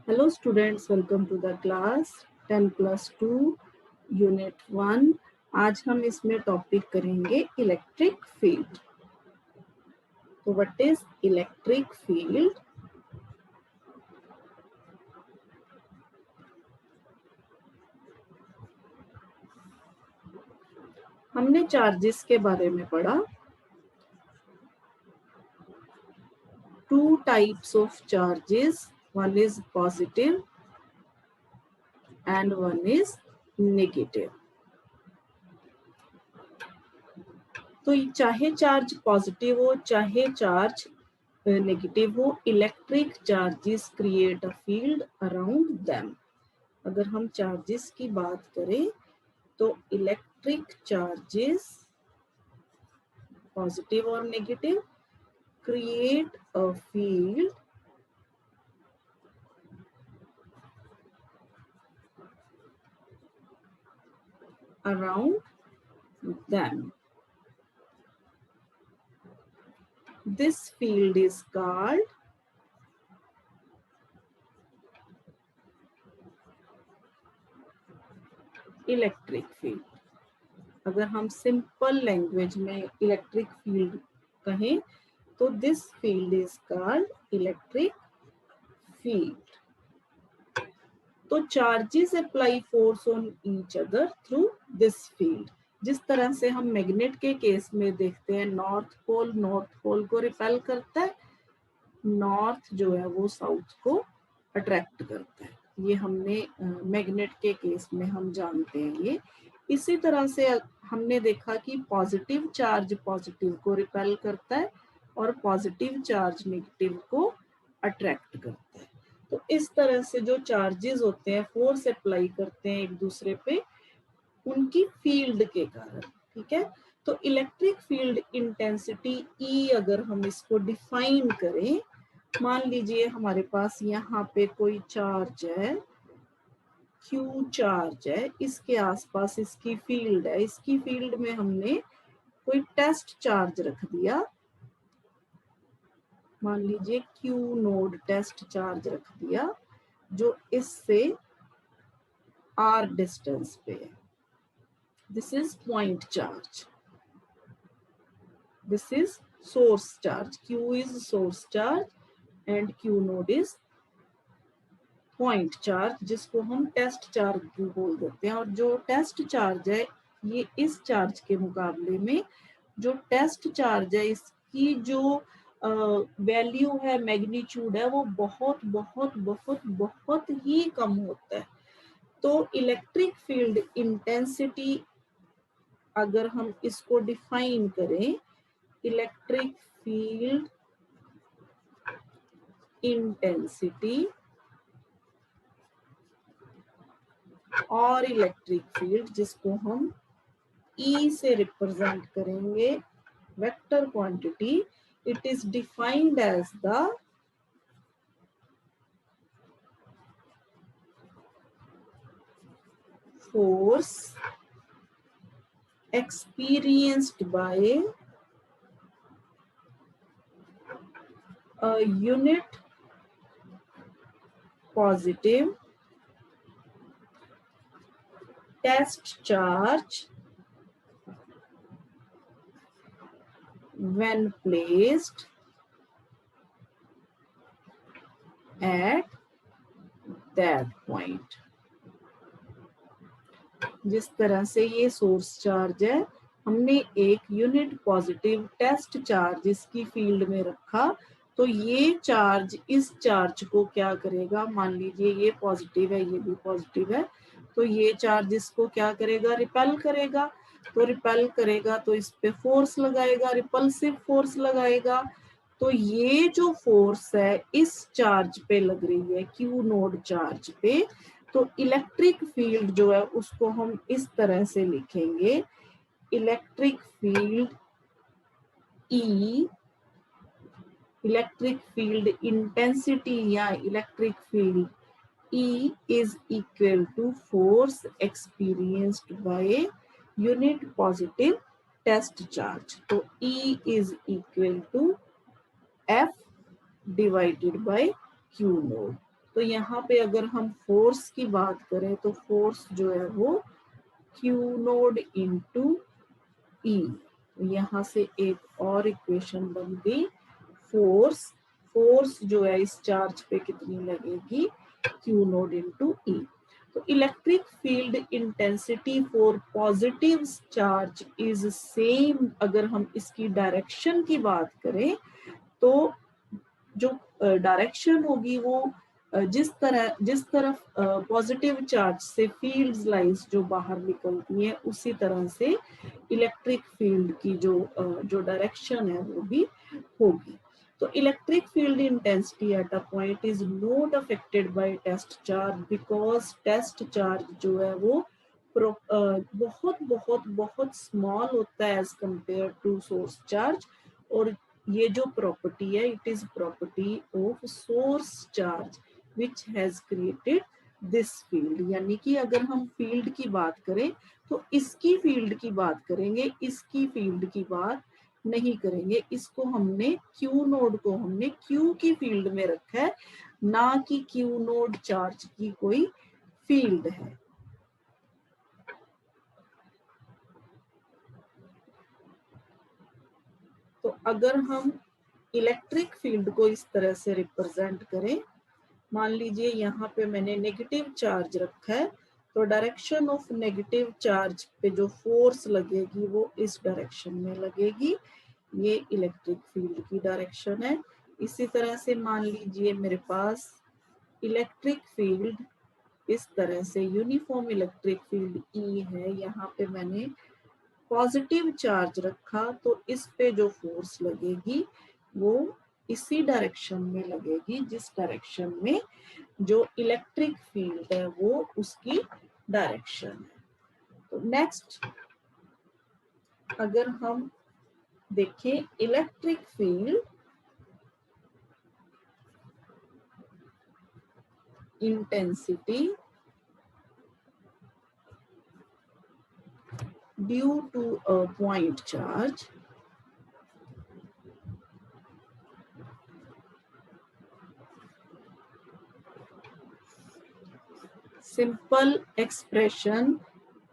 Hello students, welcome to the class 10 plus 2 unit 1। आज हम इसमें टॉपिक करेंगे इलेक्ट्रिक फील्ड। तो व्हाट इज इलेक्ट्रिक फील्ड? हमने चार्जेस के बारे में पढ़ा। Two types of charges, one is positive and one is negative. तो चाहे चार्ज पॉजिटिव हो चाहे चार्ज नेगेटिव हो, electric charges create a field around them. अगर हम चार्जेस की बात करें तो इलेक्ट्रिक चार्जेस पॉजिटिव और negative create a field around them. This field is called electric field. अगर हम सिंपल लैंग्वेज में इलेक्ट्रिक फील्ड कहें तो this field is called electric field. तो charges apply force on each other through this field. जिस तरह से हम मैग्नेट के केस में देखते हैं, नॉर्थ पोल को रिपेल करता है, नॉर्थ जो है वो साउथ को अट्रैक्ट करता है। ये हमने मैग्नेट के केस में हम जानते हैं ये। इसी तरह से हमने देखा कि पॉजिटिव चार्ज पॉजिटिव को रिपेल करता है और पॉजिटिव चार्ज नेगेटिव को अट्रैक्ट करता है। तो इस तरह से जो चार्जेस होते हैं फोर्स अप्लाई करते हैं एक दूसरे पे उनकी फील्ड के कारण। ठीक है, तो इलेक्ट्रिक फील्ड इंटेंसिटी ई अगर हम इसको डिफाइन करें, मान लीजिए हमारे पास यहाँ पे कोई चार्ज है, क्यू चार्ज है, इसके आसपास इसकी फील्ड है, इसकी फील्ड में हमने कोई टेस्ट चार्ज रख दिया, मान लीजिए क्यू नोड टेस्ट चार्ज रख दिया जो इससे आर डिस्टेंस पे है। This is point charge, this is source charge, Q is source charge and Q node is point charge, जिसको हम टेस्ट चार्ज भी बोल देते हैं। और जो टेस्ट चार्ज है ये इस चार्ज के मुकाबले में जो टेस्ट चार्ज है इसकी जो वैल्यू है, मैग्नीट्यूड है, वो बहुत बहुत बहुत बहुत ही कम होता है। तो इलेक्ट्रिक फील्ड इंटेंसिटी अगर हम इसको डिफाइन करें, इलेक्ट्रिक फील्ड इंटेंसिटी और इलेक्ट्रिक फील्ड जिसको हम E से रिप्रेजेंट करेंगे vector quantity, it is defined as the force experienced by a unit positive test charge when placed at that point। जिस तरह से ये सोर्स चार्ज है, हमने एक यूनिट पॉजिटिव टेस्ट चार्ज इसकी फील्ड में रखा, तो ये चार्ज इस चार्ज को क्या करेगा, मान लीजिए ये पॉजिटिव है ये भी पॉजिटिव है, तो ये चार्ज इसको क्या करेगा, रिपेल करेगा। तो रिपेल करेगा तो इस पे फोर्स लगाएगा, रिपल्सिव फोर्स लगाएगा। तो ये जो फोर्स है इस चार्ज पे लग रही है, क्यू नोड चार्ज पे। तो इलेक्ट्रिक फील्ड जो है उसको हम इस तरह से लिखेंगे, electric field E, electric field intensity या electric field E is equal to force experienced by unit positive test charge। तो E is equal to F divided by Q node। तो यहाँ पे अगर हम फोर्स की बात करें तो फोर्स जो है वो क्यू नोड इंटू ई। यहाँ से एक और इक्वेशन बन गई फोर्स, फोर्स जो है इस चार्ज पे कितनी लगेगी, क्यू नोड इंटू ई। तो electric field intensity for positive charge is same. अगर हम इसकी डायरेक्शन की बात करें तो जो डायरेक्शन होगी वो जिस तरफ पॉजिटिव चार्ज से फील्ड्स लाइंस जो बाहर निकलती हैं उसी तरह से इलेक्ट्रिक फील्ड की जो डायरेक्शन है वो भी होगी। तो electric field intensity at a point is not affected by test charge because test charge जो है वो बहुत बहुत बहुत स्मॉल होता है as compared to source charge. और ये जो प्रॉपर्टी है it is property of source charge which has created this field. यानी कि अगर हम फील्ड की बात करें तो इसकी फील्ड की बात करेंगे, इसकी फील्ड की बात नहीं करेंगे। इसको हमने क्यू नोड को हमने क्यू की फील्ड में रखा है, ना कि क्यू नोड चार्ज की कोई फील्ड है। तो अगर हम इलेक्ट्रिक फील्ड को इस तरह से रिप्रेजेंट करें, मान लीजिए यहाँ पे मैंने नेगेटिव चार्ज रखा है, तो डायरेक्शन ऑफ नेगेटिव चार्ज पे जो फोर्स लगेगी वो इस डायरेक्शन में लगेगी। ये इलेक्ट्रिक फील्ड की डायरेक्शन है। इसी तरह से मान लीजिए मेरे पास इलेक्ट्रिक फील्ड इस तरह से यूनिफॉर्म इलेक्ट्रिक फील्ड ई है, यहाँ पे मैंने पॉजिटिव चार्ज रखा तो इस पे जो फोर्स लगेगी वो इसी डायरेक्शन में लगेगी जिस डायरेक्शन में जो इलेक्ट्रिक फील्ड है वो उसकी डायरेक्शन है। तो नेक्स्ट अगर हम देखें electric field intensity due to a point charge simple expression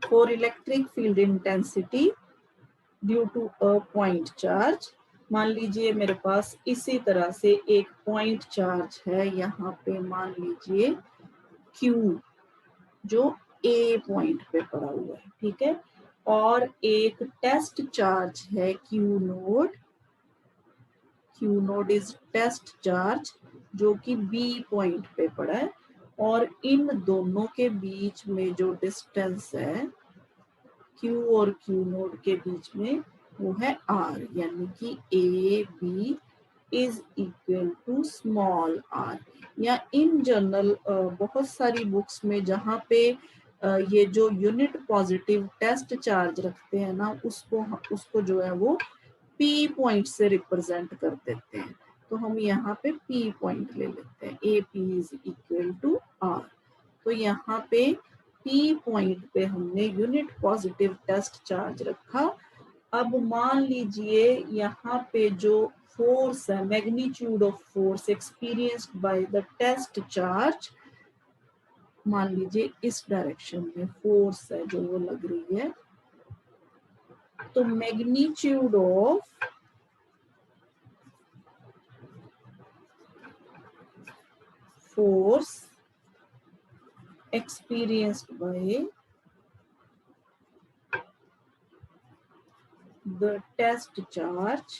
for electric field intensity due to a point charge। मान लीजिए मेरे पास इसी तरह से एक पॉइंट चार्ज है, यहाँ पे मान लीजिए Q जो A पॉइंट पे पड़ा हुआ है, ठीक है, और एक टेस्ट चार्ज है Q nought. Q nought is test charge जो कि B पॉइंट पे पड़ा है, और इन दोनों के बीच में जो डिस्टेंस है Q और Q नोड के बीच में वो है R, यानी कि A B is equal to small r। या इन जनरल बहुत सारी बुक्स में जहाँ पे ये जो यूनिट पॉजिटिव टेस्ट चार्ज रखते हैं ना उसको जो है वो P पॉइंट से रिप्रेजेंट कर देते हैं। तो हम यहाँ पे P पॉइंट ले लेते हैं, A P is equal to R। तो यहाँ पे P पॉइंट पे हमने यूनिट पॉजिटिव टेस्ट चार्ज रखा। अब मान लीजिए यहाँ पे जो फोर्स है, magnitude of force experienced by the test charge, मान लीजिए इस डायरेक्शन में फोर्स है जो वो लग रही है, तो magnitude of force experienced by the test charge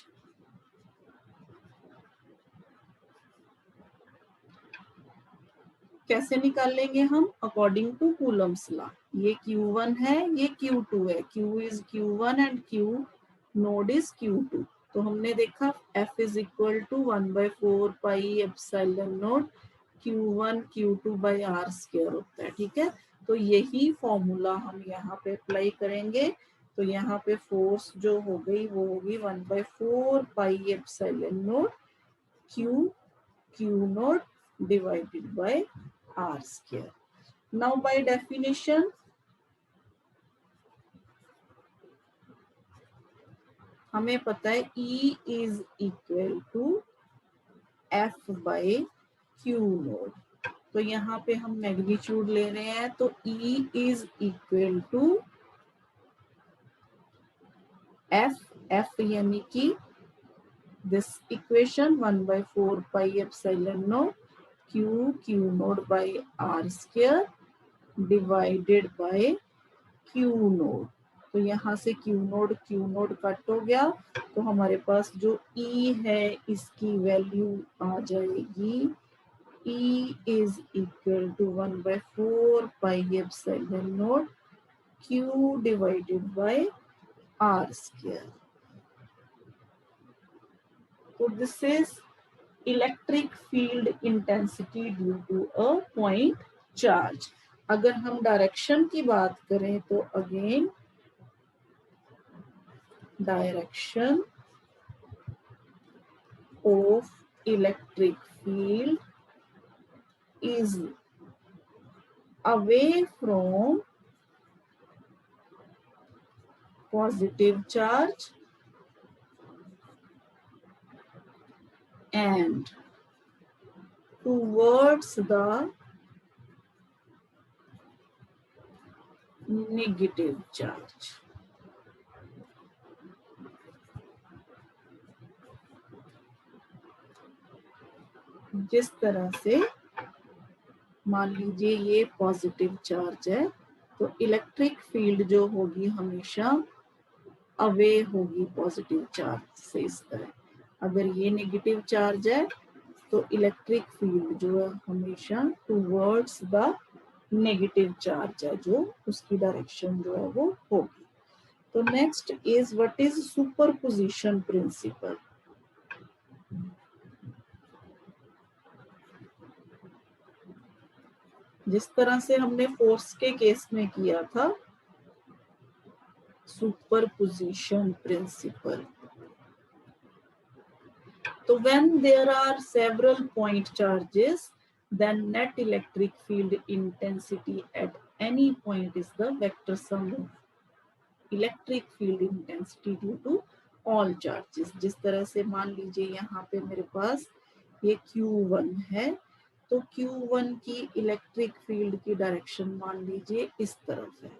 कैसे निकाल लेंगे हम, अकॉर्डिंग टू कूलम्स लॉ। ये Q1 है, ये Q2 है, Q is Q1 and Q nought is Q2। तो हमने देखा F is equal to 1/4 pi epsilon nought Q1 Q2 by R square होता है, ठीक है। तो यही फॉर्मूला हम यहाँ पे अप्लाई करेंगे। तो यहाँ पे फोर्स जो हो गई वो होगी 1/4 pi epsilon note Q note divided by R square. Now by definition हमें पता है E is equal to F by Q node. तो यहाँ पे हम मैग्नीट्यूड ले रहे हैं, तो E is equal to F यानी कि this equation 1/4 pi epsilon nought Q nought by R square divided by Q nought. तो यहाँ से क्यू नोड कट हो गया, तो हमारे पास जो E है इसकी वैल्यू आ जाएगी E is equal to 1/4 pi epsilon naught Q divided by r square. तो this is electric field intensity due to a point charge. अगर हम डायरेक्शन की बात करें तो again direction of electric field is away from positive charge and towards the negative charge. जिस तरह से मान लीजिए ये पॉजिटिव चार्ज है, तो इलेक्ट्रिक फील्ड जो होगी हमेशा अवे होगी पॉजिटिव चार्ज से। इस तरह अगर ये नेगेटिव चार्ज है तो इलेक्ट्रिक फील्ड जो है हमेशा टूवर्ड्स द नेगेटिव चार्ज है, जो उसकी डायरेक्शन जो है वो होगी। तो next is what is superposition principle. जिस तरह से हमने फोर्स के केस में किया था, सुपरपोजिशन प्रिंसिपल। तो when there are several point charges, then net electric field intensity at any point is the vector sum of electric field intensity due to all charges। जिस तरह से मान लीजिए यहाँ पे मेरे पास ये Q1 है, तो Q1 की इलेक्ट्रिक फील्ड की डायरेक्शन मान लीजिए इस तरफ है,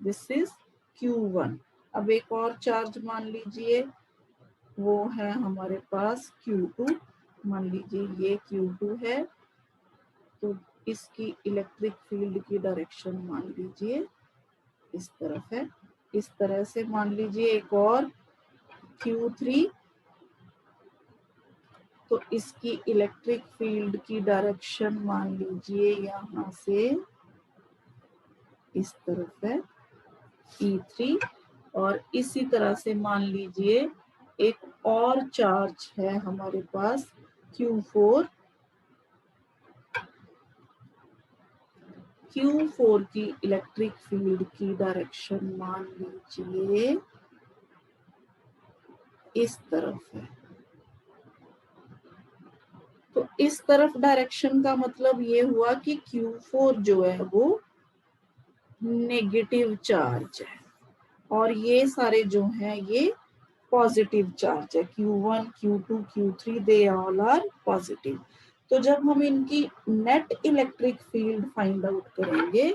दिस इज Q1। अब एक और चार्ज मान लीजिए, वो है हमारे पास Q2। मान लीजिए ये Q2 है, तो इसकी इलेक्ट्रिक फील्ड की डायरेक्शन मान लीजिए इस तरफ है। इस तरह से मान लीजिए एक और Q3, तो इसकी इलेक्ट्रिक फील्ड की डायरेक्शन मान लीजिए यहाँ से इस तरफ है E3। और इसी तरह से मान लीजिए एक और चार्ज है हमारे पास Q4। Q4 की इलेक्ट्रिक फील्ड की डायरेक्शन मान लीजिए इस तरफ है। तो इस तरफ डायरेक्शन का मतलब ये हुआ कि Q4 जो है वो नेगेटिव चार्ज है, और ये सारे जो हैं ये पॉजिटिव चार्ज है। Q1, Q2, Q3 they all are positive. तो जब हम इनकी net electric field find out करेंगे,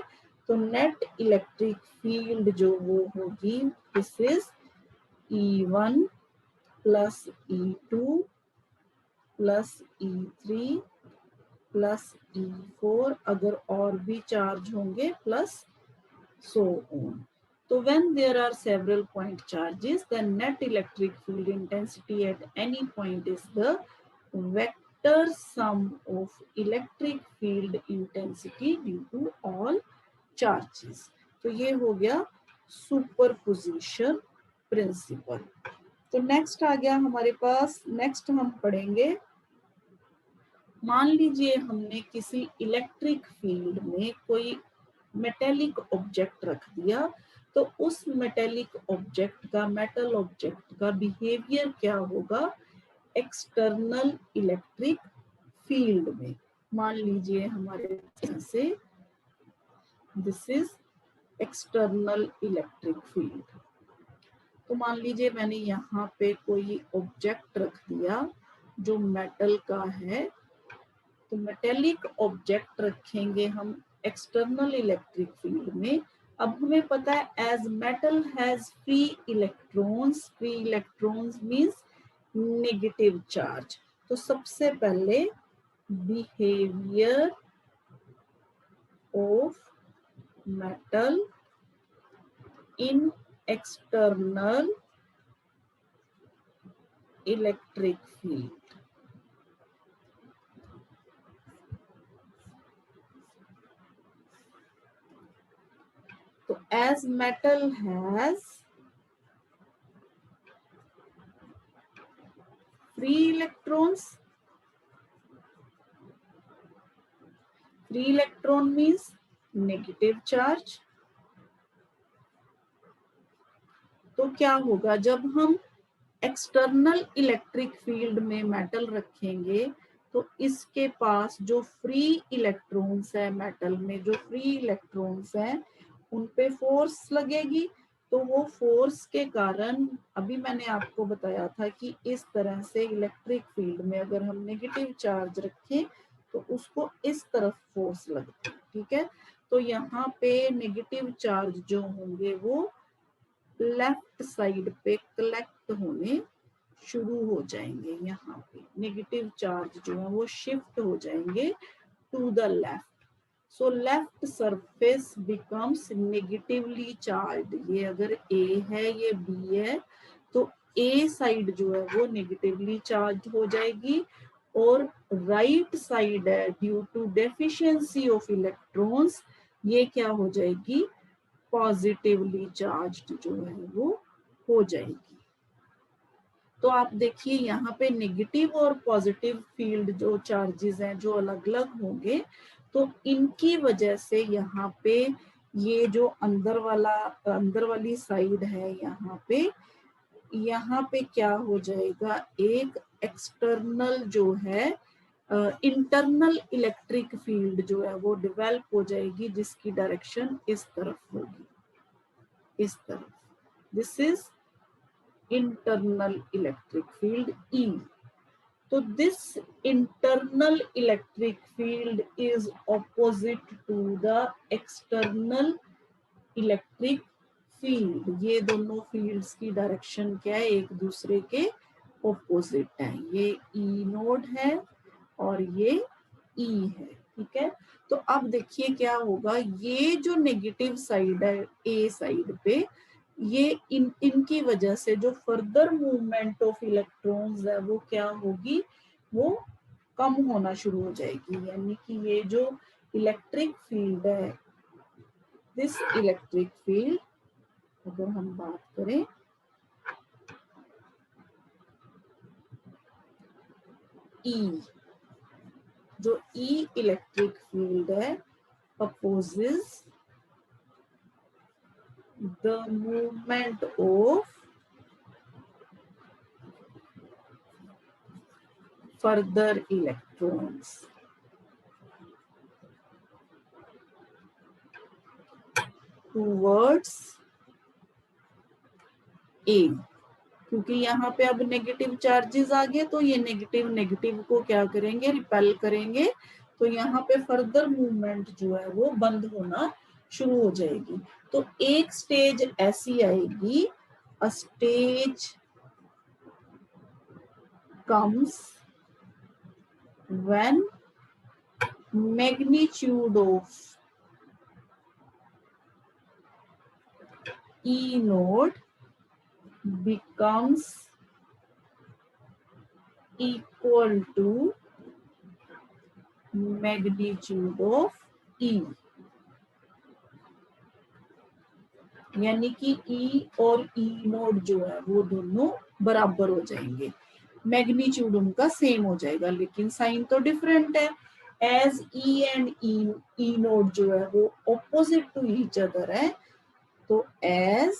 तो नेट इलेक्ट्रिक फील्ड जो वो होगी, this is E1 plus E2 plus E3 plus E4, अगर और भी चार्ज होंगे plus so on. So when there are several point charges, the net electric field intensity at any point is the vector sum of electric field intensity due to all charges. तो ये हो गया superposition principle. तो next आ गया हमारे पास, next हम पढ़ेंगे, मान लीजिए हमने किसी इलेक्ट्रिक फील्ड में कोई मेटेलिक ऑब्जेक्ट रख दिया, तो उस मेटेलिक ऑब्जेक्ट का, मेटल ऑब्जेक्ट का बिहेवियर क्या होगा एक्सटर्नल इलेक्ट्रिक फील्ड में। मान लीजिए हमारे से this is external electric field. तो मान लीजिए मैंने यहाँ पे कोई ऑब्जेक्ट रख दिया जो मेटल का है, तो मेटेलिक ऑब्जेक्ट रखेंगे हम एक्सटर्नल इलेक्ट्रिक फील्ड में। अब हमें पता है as metal has free electrons means negative charge. तो सबसे पहले behaviour of metal in external electric field. तो as metal has free electrons, free electron means negative charge। तो क्या होगा जब हम एक्सटर्नल इलेक्ट्रिक फील्ड में मेटल रखेंगे तो इसके पास जो फ्री इलेक्ट्रॉन्स है, मेटल में जो फ्री इलेक्ट्रॉन्स हैं उन पे फोर्स लगेगी। तो वो फोर्स के कारण, अभी मैंने आपको बताया था कि इस तरह से इलेक्ट्रिक फील्ड में अगर हम नेगेटिव चार्ज रखें तो उसको इस तरफ फोर्स लगता है, ठीक है। तो यहाँ पे नेगेटिव चार्ज जो होंगे वो लेफ्ट साइड पे कलेक्ट होने शुरू हो जाएंगे। यहाँ पे नेगेटिव चार्ज जो है वो शिफ्ट हो जाएंगे to the left. So left surface becomes negatively charge. ये अगर ए है, ये बी है, तो ए साइड जो है वो नेगेटिवली चार्ज हो जाएगी और राइट साइड है due to deficiency of electrons, ये क्या हो जाएगी, पॉजिटिवली चार्ज्ड जो है वो हो जाएगी। तो आप देखिए यहाँ पे नेगेटिव और पॉजिटिव फील्ड जो चार्जेस हैं जो अलग अलग होंगे, तो इनकी वजह से यहाँ पे ये जो अंदर वाली साइड है, यहाँ पे क्या हो जाएगा, एक एक्सटर्नल जो है इंटरनल इलेक्ट्रिक फील्ड जो है वो डेवलप हो जाएगी, जिसकी डायरेक्शन इस तरफ होगी, इस तरफ। This is internal electric field E. So this internal electric field is opposite to the external electric field। ये दोनों fields की डायरेक्शन क्या है, एक दूसरे के ऑपोजिट है। ये E नोड है और ये E है, ठीक है। तो अब देखिए क्या होगा, ये जो नेगेटिव साइड है ए साइड पे, ये इनकी वजह से जो फर्दर मूवमेंट ऑफ इलेक्ट्रॉन्स है वो क्या होगी, वो कम होना शुरू हो जाएगी। यानी कि ये जो इलेक्ट्रिक फील्ड है, दिस इलेक्ट्रिक फील्ड, अगर हम बात करें ई, जो ई इलेक्ट्रिक फील्ड है opposes the movement of further electrons towards A। क्योंकि यहाँ पे अब नेगेटिव चार्जेस आ गए तो ये नेगेटिव को क्या करेंगे, रिपेल करेंगे। तो यहाँ पे फर्दर मूवमेंट जो है वो बंद होना शुरू हो जाएगी। तो एक स्टेज ऐसी आएगी, अ stage comes when magnitude of E node becomes equal to magnitude of E। यानी कि E और E नोड जो है वो दोनों बराबर हो जाएंगे, मैग्नीट्यूड उनका सेम हो जाएगा, लेकिन साइन तो डिफरेंट है। As E and E nought जो है वो ऑपोजिट टू ईच अदर है, तो as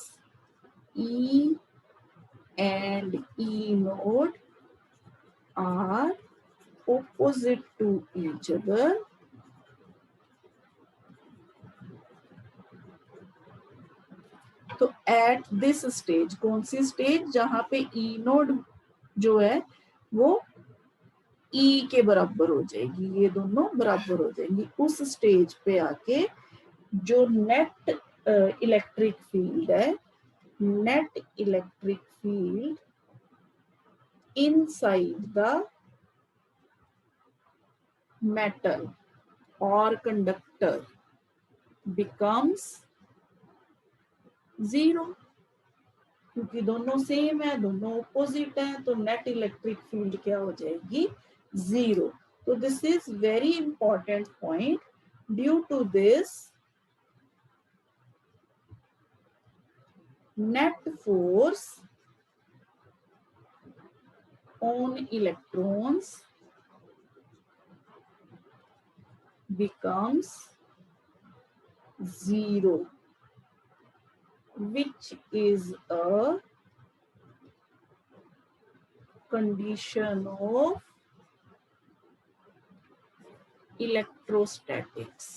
E and E node are opposite to each other, तो एट दिस स्टेज, कौन सी स्टेज, जहां पे E नोड जो है वो ई के बराबर हो जाएगी, ये दोनों बराबर हो जाएंगी। उस स्टेज पे आके जो नेट इलेक्ट्रिक फील्ड है, net electric field inside the metal or conductor becomes zero, क्योंकि दोनों सेम है, दोनों ऑपोजिट है, तो नेट इलेक्ट्रिक फील्ड क्या हो जाएगी, जीरो। तो this is very important point. Due to this net force on electrons becomes zero, which is a condition of electrostatics.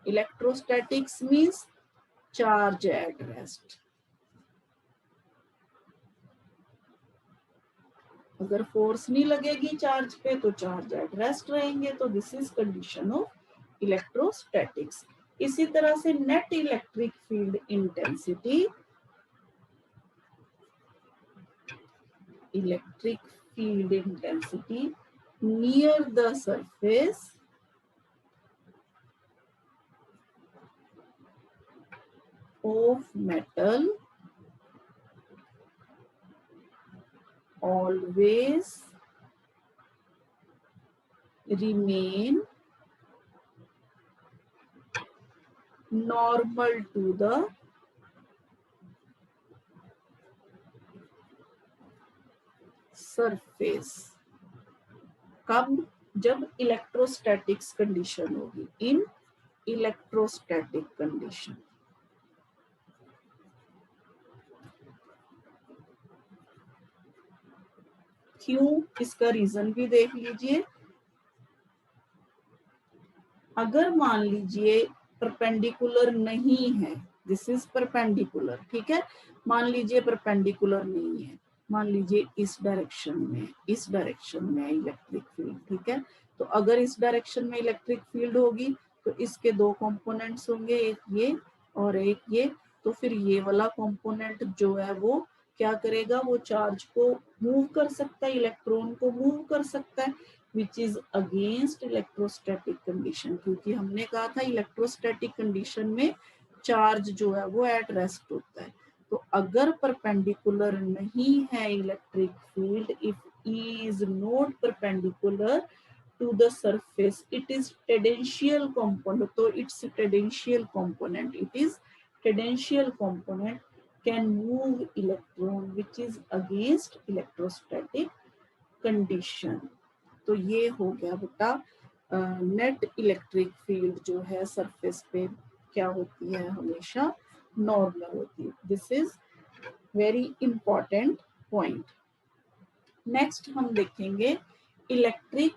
Electrostatics means charge at rest. अगर force नहीं लगेगी charge पे तो charge at rest रहेंगे, तो this is condition of electrostatics. इसी तरह से net electric field intensity, electric field intensity near the surface of metal always remain normal to the surface। कब, जब इलेक्ट्रोस्टैटिक्स कंडीशन होगी, इन इलेक्ट्रोस्टैटिक कंडीशन। क्यों, इसका रीजन भी देख लीजिए। अगर मान लीजिए परपेंडिकुलर नहीं है, दिस इज परपेंडिकुलर, ठीक है, मान लीजिए परपेंडिकुलर नहीं है, मान लीजिए इस डायरेक्शन में, इस डायरेक्शन में इलेक्ट्रिक फील्ड, ठीक है, तो अगर इस डायरेक्शन में इलेक्ट्रिक फील्ड होगी तो इसके दो कंपोनेंट्स होंगे, एक ये और एक ये, तो फिर ये वाला कंपोनेंट जो है वो क्या करेगा, वो चार्ज को मूव कर सकता है, इलेक्ट्रॉन को मूव कर सकता है, which is against electrostatic condition, क्योंकि हमने कहा था इलेक्ट्रोस्टैटिक कंडीशन में चार्ज जो है वो एट रेस्ट होता है। तो अगर परपेंडिकुलर नहीं है electric field, if E is not perpendicular to the surface, it is tangential component, so it's tangential component, it is tangential component can move electron which is against electrostatic condition। तो ये हो गया बेटा net electric field जो है surface पे क्या होती है, हमेशा नॉर्मल होती है। This is very important point. Next हम देखेंगे इलेक्ट्रिक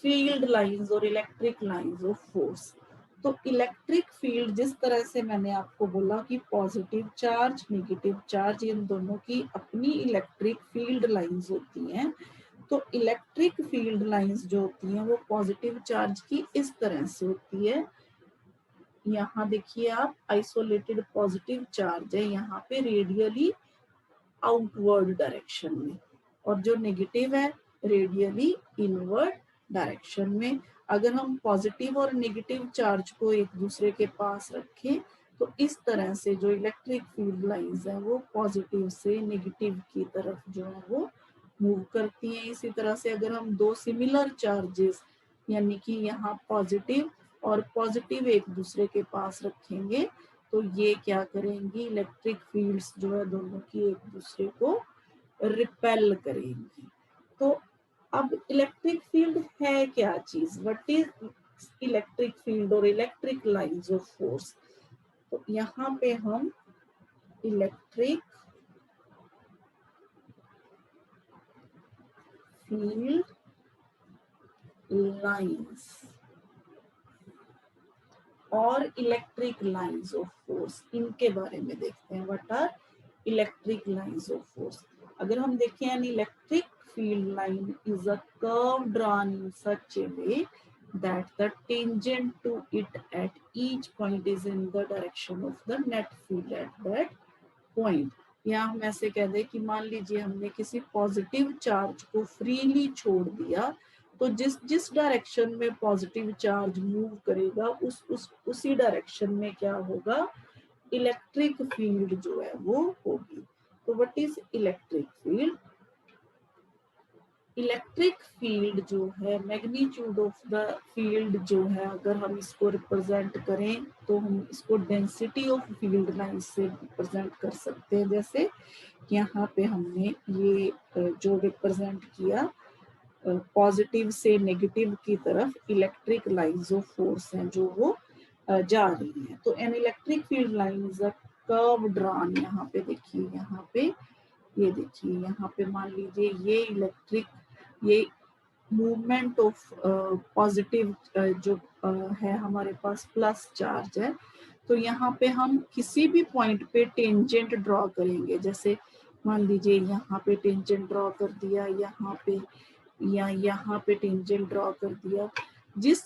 फील्ड लाइंस और इलेक्ट्रिक लाइंस ऑफ फोर्स। तो इलेक्ट्रिक फील्ड, जिस तरह से मैंने आपको बोला कि positive charge negative charge in दोनों की अपनी इलेक्ट्रिक फील्ड लाइंस होती हैं, तो इलेक्ट्रिक फील्ड लाइंस जो होती हैं वो पॉजिटिव चार्ज की इस तरह से होती है। यहाँ देखिए आप, आइसोलेटेड पॉजिटिव चार्ज है यहाँ पे रेडियली आउटवर्ड डायरेक्शन में, और जो नेगेटिव है रेडियली इनवर्ड डायरेक्शन में। अगर हम पॉजिटिव और नेगेटिव चार्ज को एक दूसरे के पास रखें तो इस तरह से जो इलेक्ट्रिक फील्ड लाइंस है वो पॉजिटिव से नेगेटिव की तरफ जो है वो मूव करती हैं। इसी तरह से अगर हम दो सिमिलर चार्जेस यानी कि यहाँ पॉजिटिव और पॉजिटिव एक दूसरे के पास रखेंगे तो ये क्या करेंगी, इलेक्ट्रिक फील्ड्स जो है दोनों की एक दूसरे को रिपेल करेंगी। तो अब इलेक्ट्रिक फील्ड है क्या चीज, व्हाट इज इलेक्ट्रिक फील्ड और इलेक्ट्रिक लाइंस ऑफ फोर्स। तो यहाँ पे हम इलेक्ट्रिक फील्ड लाइंस और इलेक्ट्रिक लाइंस ऑफ फोर्स, इनके बारे में देखते हैं। What are electric lines of force. अगर हम देखें an electric field line is a curve drawn in such a way that the tangent to it at each point is in the direction of the net field at that point। या हम ऐसे कह दें कि मान लीजिए हमने किसी पॉजिटिव चार्ज को फ्रीली छोड़ दिया, तो जिस जिस डायरेक्शन में पॉजिटिव चार्ज मूव करेगा उसी डायरेक्शन में क्या होगा, इलेक्ट्रिक फील्ड जो है वो होगी। तो what is electric field? Electric field जो है, मैग्नीट्यूड ऑफ द फील्ड जो है, अगर हम इसको रिप्रेजेंट करें तो हम इसको डेंसिटी ऑफ फील्ड लाइन से रिप्रेजेंट कर सकते हैं। जैसे यहाँ पे हमने ये जो रिप्रेजेंट किया पॉजिटिव से नेगेटिव की तरफ इलेक्ट्रिक लाइंस ऑफ फोर्स हैं जो वो जा रही हैं। तो N electric field line is a curve drawn. यहाँ पे देखिए, यहाँ पे ये देखिए, यहाँ पे मान लीजिए ये इलेक्ट्रिक, ये मूवमेंट ऑफ पॉजिटिव जो है हमारे पास प्लस चार्ज है, तो यहाँ पे हम किसी भी पॉइंट पे टेंजेंट ड्रॉ करेंगे। जैसे मान लीजिए यहाँ पे टेंजेंट ड्रॉ कर दिया, यहाँ पे या यहाँ पे टेंजेंट ड्रॉ कर दिया, जिस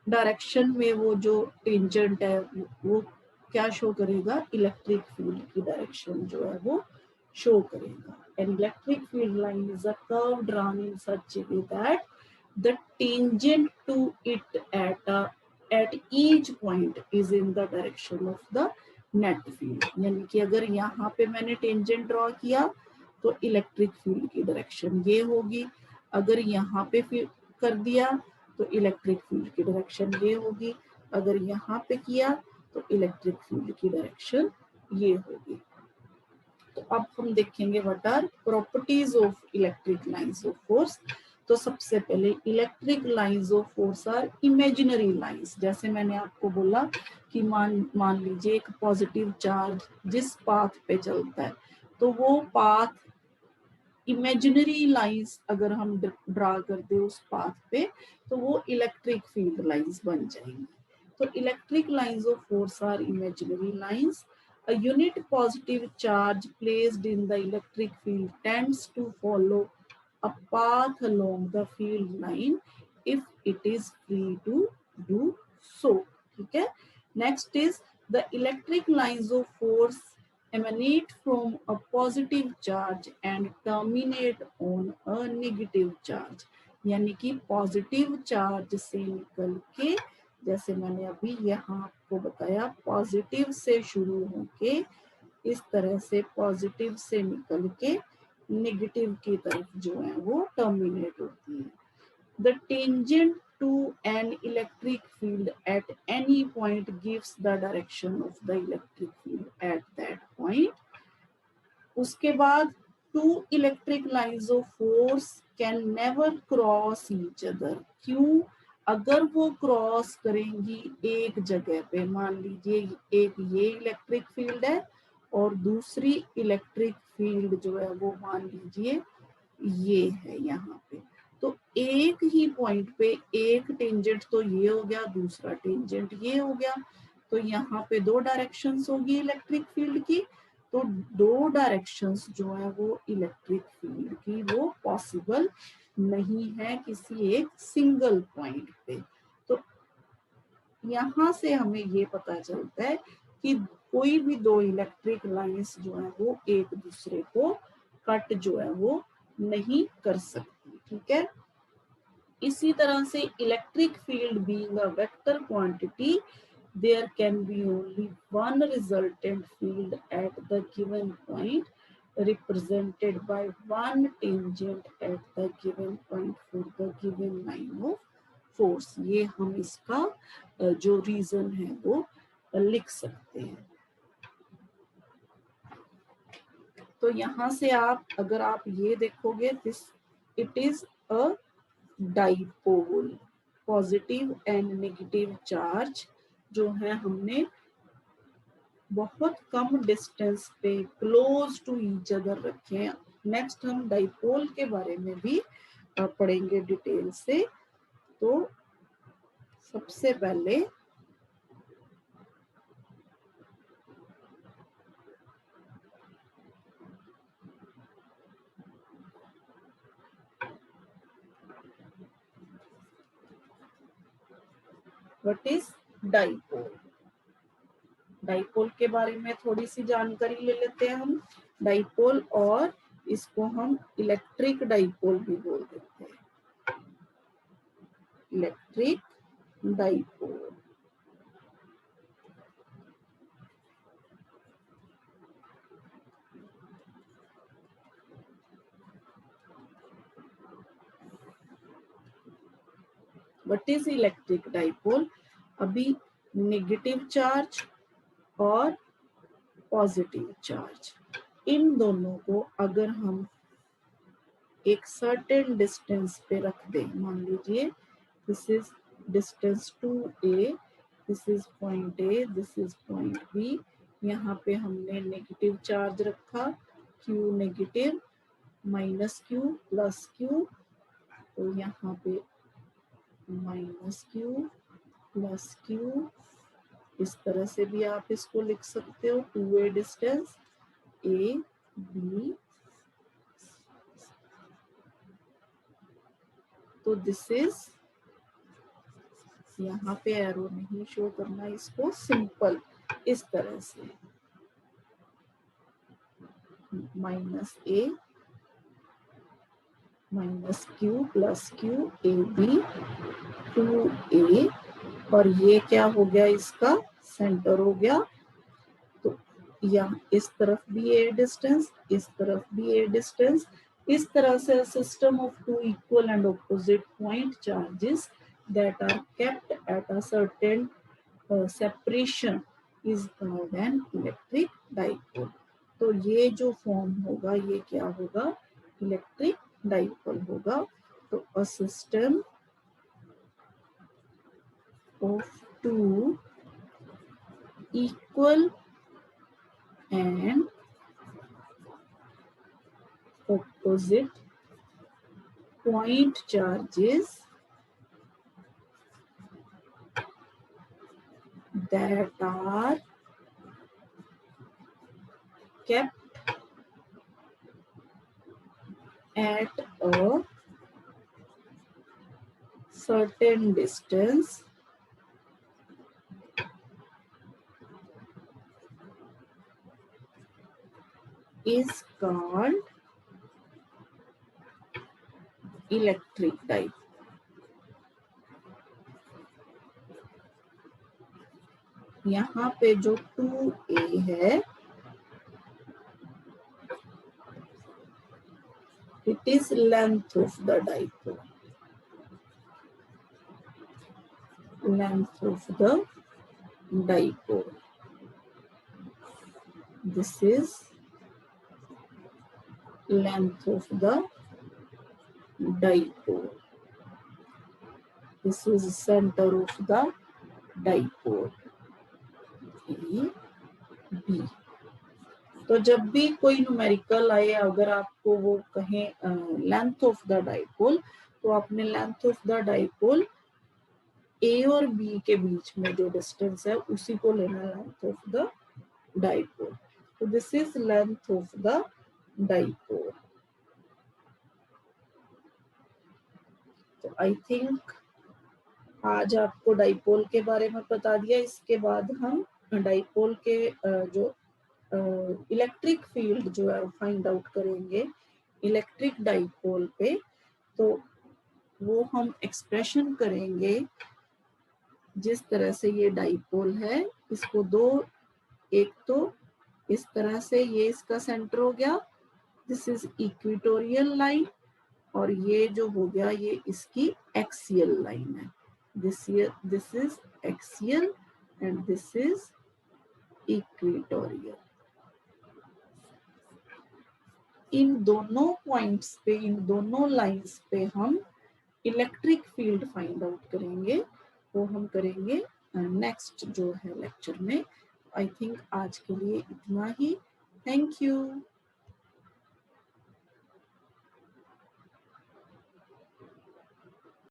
डायरेक्शन में वो जो टेंजेंट है वो क्या शो करेगा, इलेक्ट्रिक फील्ड की डायरेक्शन जो है वो शो करेगा। An electric field line is a curve drawn in such a way that the tangent to it at each point is in the direction of the net field। यानी कि अगर यहाँ पे मैंने टेंजेंट ड्रॉ किया तो electric field की direction ये होगी, अगर यहाँ पे कर दिया तो इलेक्ट्रिक फील्ड की डायरेक्शन ये होगी, अगर यहाँ पे किया तो इलेक्ट्रिक फील्ड की डायरेक्शन ये होगी। तो अब हम देखेंगे what are properties of electric lines of force. तो सबसे पहले electric lines of force are imaginary lines. जैसे मैंने आपको बोला कि मान लीजिए एक पॉजिटिव चार्ज जिस पाथ पे चलता है, तो वो पाथ इमेजिनरी लाइंस अगर हम ड्रा कर दे उस पाथ पे, तो वो इलेक्ट्रिक फील्ड लाइंस बन जाएंगी। तो electric lines of force are imaginary lines. A unit positive charge placed in the electric field tends to follow a path along the field line if it is free to do so। ठीक है। Next is the electric lines of force emanate from a positive charge and terminate on a negative charge। यानी कि positive charge से निकल के, जैसे मैंने अभी यहाँ आपको बताया, पॉजिटिव से शुरू होके इस तरह से पॉजिटिव से निकल के नेगेटिव की तरफ जो है वो टर्मिनेट होती है। The tangent to an electric field at any point gives the direction of the electric field at that point। उसके बाद two electric lines of force can never cross each other। क्यों? अगर वो क्रॉस करेंगी एक जगह पे, मान लीजिए एक ये इलेक्ट्रिक फील्ड है और दूसरी इलेक्ट्रिक फील्ड जो है वो मान लीजिए ये है यहाँ पे, तो एक ही पॉइंट पे एक टेंजेंट तो ये हो गया, दूसरा टेंजेंट ये हो गया, तो यहाँ पे दो डायरेक्शंस होगी इलेक्ट्रिक फील्ड की। तो दो डायरेक्शंस जो है वो इलेक्ट्रिक फील्ड की वो पॉसिबल नहीं है किसी एक सिंगल पॉइंट पे। तो यहाँ से हमें ये पता चलता है कि कोई भी दो इलेक्ट्रिक लाइंस जो है वो एक दूसरे को कट जो है वो नहीं कर सकती। ठीक है। इसी तरह से electric field being a vector quantity, there can be only one resultant field at the given point represented by one tangent at the given point for the given line of force। ये हम इसका जो reason है वो लिख सकते हैं। तो यहाँ से आप अगर आप ये देखोगे, this it is a dipole, positive and negative charge जो है हमने बहुत कम डिस्टेंस पे क्लोज टू ईच अदर रखे हैं। नेक्स्ट हम डाइपोल के बारे में भी पढ़ेंगे डिटेल से। तो सबसे पहले व्हाट इज डाइपोल? डाइपोल के बारे में थोड़ी सी जानकारी ले लेते हैं हम। डाइपोल, और इसको हम इलेक्ट्रिक डाइपोल भी बोल देते हैं, electric dipole. What is electric dipole? अभी नेगेटिव चार्ज और पॉजिटिव चार्ज, इन दोनों को अगर हम एक सर्टेन डिस्टेंस पे रख दें, मान लीजिए this is distance 2a, this is point A, this is point B, यहाँ पे हमने नेगेटिव चार्ज रखा, Q negative, minus Q plus Q, तो यहाँ पे माइनस Q प्लस Q, इस तरह से भी आप इसको लिख सकते हो, 2a डिस्टेंस A B, तो दिस इज, यहाँ पे एरो नहीं शो करना, इसको सिंपल इस तरह से minus A minus Q plus Q A B 2a, और ये क्या हो गया, इसका सेंटर हो गया। तो यहाँ इस तरफ भी a डिस्टेंस, इस तरफ भी a डिस्टेंस, इस तरह से system of two equal and opposite point charges that are kept at a certain separation is called an electric dipole. तो ये जो फॉर्म होगा ये क्या होगा, इलेक्ट्रिक डाइपोल होगा। तो a system of two equal and opposite point charges that are kept at a certain distance is called electric dipole. यहाँ पे जो 2a है, it is length of the dipole, length of the dipole. This is length of the dipole. This is center of the dipole A B. तो जब भी कोई numerical आए, अगर आपको वो कहें लेंथ ऑफ द डाइपोल, तो आपने लेंथ ऑफ द डाइपोल ए और बी के बीच में जो डिस्टेंस है उसी को लेना लेंथ ऑफ द डाइपोल। तो this is length of the dipole. तो आई थिंक आज आपको डाइपोल के बारे में बता दिया। इसके बाद हम डाइपोल के जो इलेक्ट्रिक फील्ड जो है फाइंड आउट करेंगे इलेक्ट्रिक डाइपोल पे। तो वो हम एक्सप्रेशन करेंगे जिस तरह से ये डाइपोल है, इसको दो, एक तो इस तरह से ये इसका सेंटर हो गया, दिस इज इक्वेटोरियल लाइन, और ये जो हो गया ये इसकी एक्सियल लाइन है, this is axial and this is equatorial. इन दोनों पॉइंट्स पे, इन दोनों लाइंस पे हम इलेक्ट्रिक फील्ड फाइंड आउट करेंगे। वो हम करेंगे नेक्स्ट जो है लेक्चर में। आई थिंक आज के लिए इतना ही। Thank you.